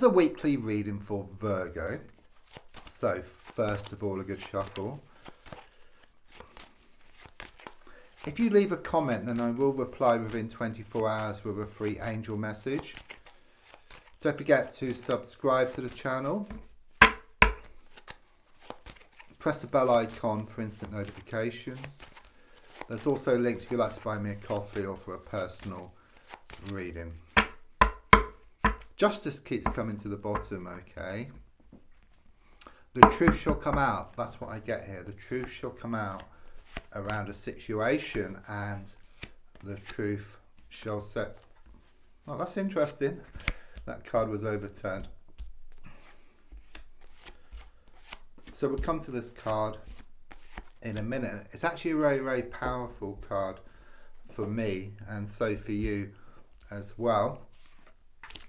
is a weekly reading for Virgo. So first of all, a good shuffle. If you leave a comment, then I will reply within 24 hours with a free angel message. Don't forget to subscribe to the channel. Press the bell icon for instant notifications. There's also links if you'd like to buy me a coffee or for a personal reading. Justice keeps coming to the bottom, okay? The truth shall come out. That's what I get here. The truth shall come out around a situation, and the truth shall set. Oh, that's interesting. That card was overturned. So we'll come to this card in a minute. It's actually a very, very powerful card for me, and so for you as well.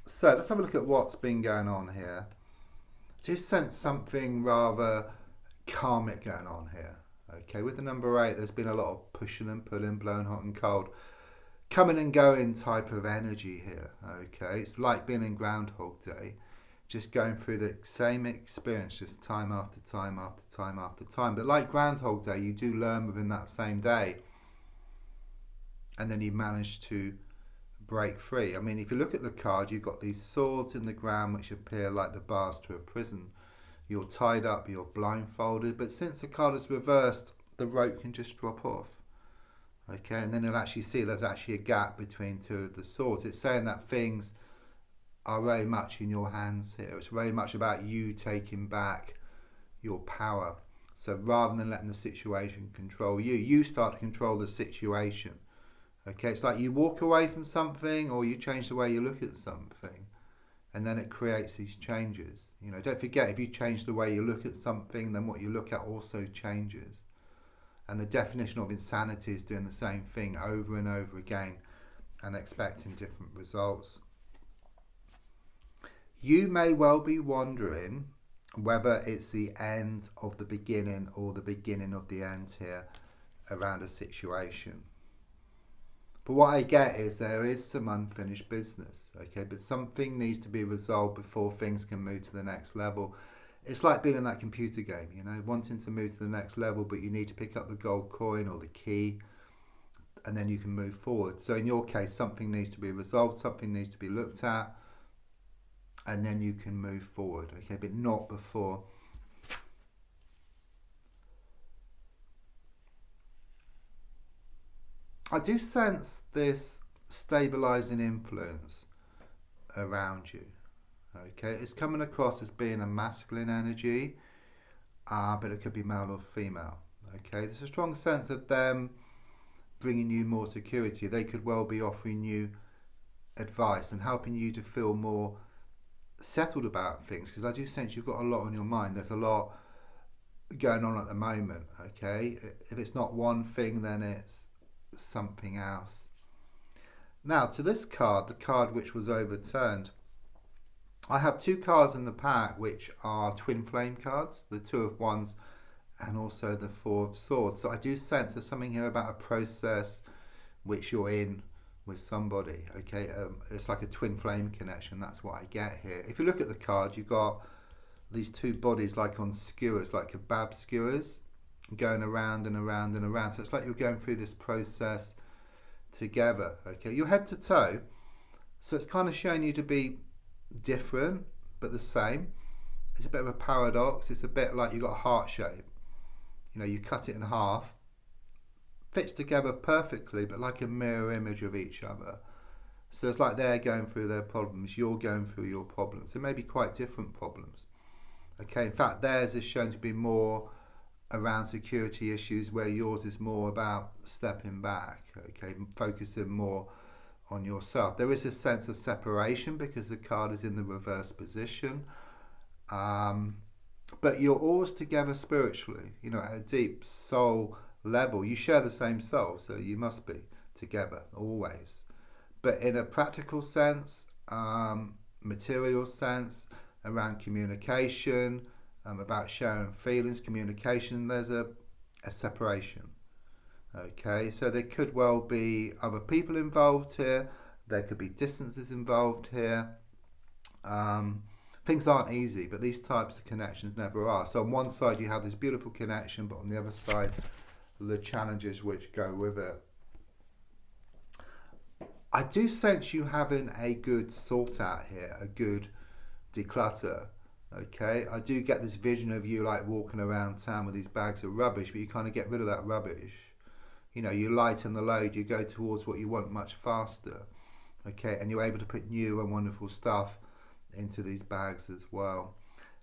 So let's have a look at what's been going on here. I do sense something rather karmic going on here. Okay, with the number 8, there's been a lot of pushing and pulling, blowing hot and cold, coming and going type of energy here. Okay, it's like being in Groundhog Day, just going through the same experience, just time after time after time after time. But like Groundhog Day, you do learn within that same day, and then you manage to break free. I mean, if you look at the card, you've got these swords in the ground which appear like the bars to a prison. You're tied up, you're blindfolded, but since the card is reversed, the rope can just drop off. Okay, and then you'll actually see there's actually a gap between two of the swords. It's saying that things are very much in your hands here. It's very much about you taking back your power. So rather than letting the situation control you, you start to control the situation. Okay, it's like you walk away from something, or you change the way you look at something, and then it creates these changes. You know, don't forget, if you change the way you look at something, then what you look at also changes. And the definition of insanity is doing the same thing over and over again and expecting different results. You may well be wondering whether it's the end of the beginning or the beginning of the end here around a situation. But what I get is there is some unfinished business, okay? But something needs to be resolved before things can move to the next level. It's like being in that computer game, you know, wanting to move to the next level, but you need to pick up the gold coin or the key, and then you can move forward. So in your case, something needs to be resolved, something needs to be looked at, and then you can move forward, okay? But not before. I do sense this stabilizing influence around you. Okay, it's coming across as being a masculine energy, but it could be male or female. Okay, there's a strong sense of them bringing you more security. They could well be offering you advice and helping you to feel more settled about things, because I do sense you've got a lot on your mind. There's a lot going on at the moment. Okay, if it's not one thing, then it's something else. Now to this card, the card which was overturned, I have two cards in the pack which are twin flame cards, the 2 of Wands and also the 4 of Swords. So I do sense there's something here about a process which you're in with somebody. Okay, it's like a twin flame connection. That's what I get here. If you look at the card, you've got these two bodies like on skewers, like kebab skewers, going around and around and around. So it's like you're going through this process together. Okay, you're head to toe, so it's kind of showing you to be different but the same. It's a bit of a paradox. It's a bit like you've got a heart shape, you know, you cut it in half, fits together perfectly, but like a mirror image of each other. So it's like they're going through their problems, you're going through your problems. They may be quite different problems. Okay, in fact theirs is shown to be more around security issues, where yours is more about stepping back, okay, focusing more on yourself. There is a sense of separation because the card is in the reverse position, but you're always together spiritually, you know, at a deep soul level. You share the same soul, so you must be together always. But in a practical sense, material sense, around communication, about sharing feelings, communication, there's a separation. Okay, so there could well be other people involved here, there could be distances involved here, Things aren't easy, but these types of connections never are. So on one side you have this beautiful connection, but on the other side, the challenges which go with it. I do sense you having a good sort out here, a good declutter. Okay, I do get this vision of you like walking around town with these bags of rubbish, but you kind of get rid of that rubbish. You know, you lighten the load, you go towards what you want much faster. Okay, and you're able to put new and wonderful stuff into these bags as well.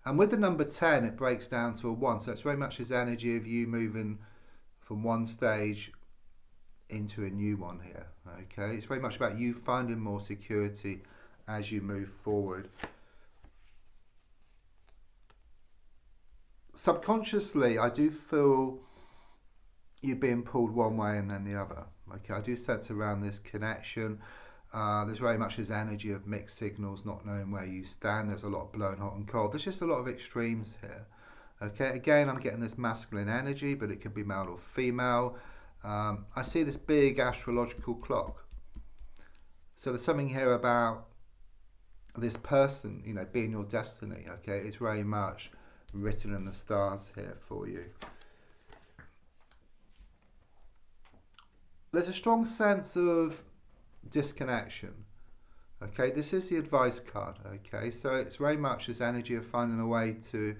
And with the number 10, it breaks down to a 1. So it's very much this energy of you moving from one stage into a new one here. Okay, it's very much about you finding more security as you move forward. Subconsciously, I do feel you being pulled one way and then the other. Okay, I do sense around this connection. There's very much this energy of mixed signals, not knowing where you stand. There's a lot of blowing hot and cold. There's just a lot of extremes here. Okay, again, I'm getting this masculine energy, but it could be male or female. I see this big astrological clock. So there's something here about this person, you know, being your destiny. Okay, it's very much written in the stars here for you. There's a strong sense of disconnection. Okay, this is the advice card. Okay, so it's very much this energy of finding a way to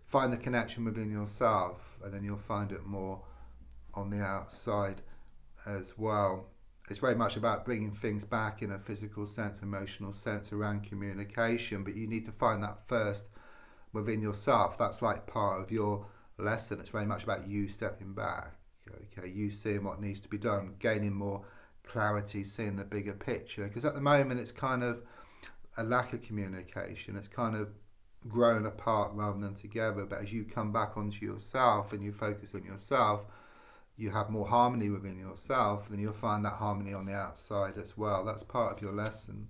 find the connection within yourself, and then you'll find it more on the outside as well. It's very much about bringing things back in a physical sense, emotional sense around communication, but you need to find that first within yourself. That's like part of your lesson. It's very much about you stepping back. Okay, you seeing what needs to be done, gaining more clarity, seeing the bigger picture. Because at the moment it's kind of a lack of communication. It's kind of growing apart rather than together. But as you come back onto yourself and you focus on yourself, you have more harmony within yourself, then you'll find that harmony on the outside as well. That's part of your lesson.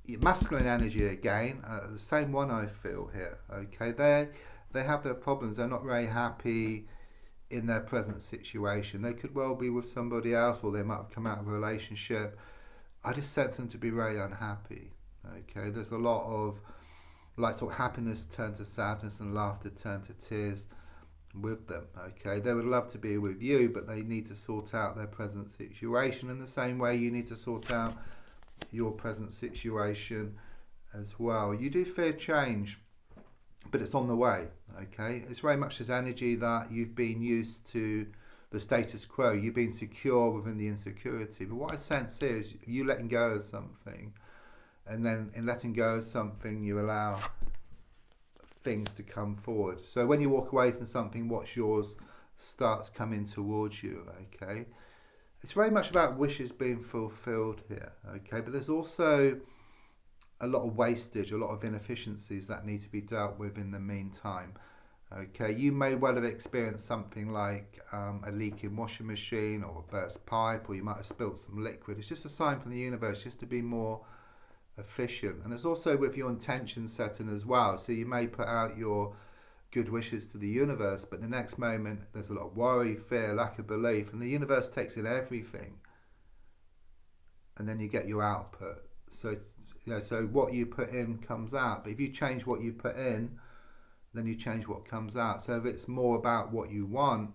Masculine energy again, the same one I feel here. Okay, they have their problems. They're not very happy in their present situation. They could well be with somebody else, or they might have come out of a relationship. I just sense them to be very unhappy. Okay, there's a lot of like sort of happiness turn to sadness and laughter turn to tears with them. Okay, they would love to be with you, but they need to sort out their present situation in the same way you need to sort out your present situation as well. You do fear change, but it's on the way. Okay, it's very much this energy that you've been used to the status quo. You've been secure within the insecurity, but what I sense is you letting go of something, and then in letting go of something you allow things to come forward. So when you walk away from something, what's yours starts coming towards you. Okay, it's very much about wishes being fulfilled here. Okay, but there's also a lot of wastage, a lot of inefficiencies that need to be dealt with in the meantime. Okay, you may well have experienced something like a leaking washing machine or a burst pipe, or you might have spilt some liquid. It's just a sign from the universe just to be more efficient. And it's also with your intention setting as well. So you may put out your good wishes to the universe, but the next moment there's a lot of worry, fear, lack of belief, and the universe takes in everything, and then you get your output. So so what you put in comes out, but if you change what you put in, then you change what comes out. So if it's more about what you want,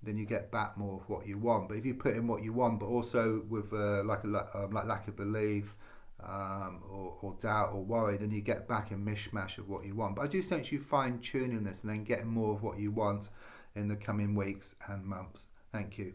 then you get back more of what you want. But if you put in what you want, but also with like lack of belief, or doubt or worry, then you get back a mishmash of what you want. But I do sense you fine tuning this and then getting more of what you want in the coming weeks and months. Thank you.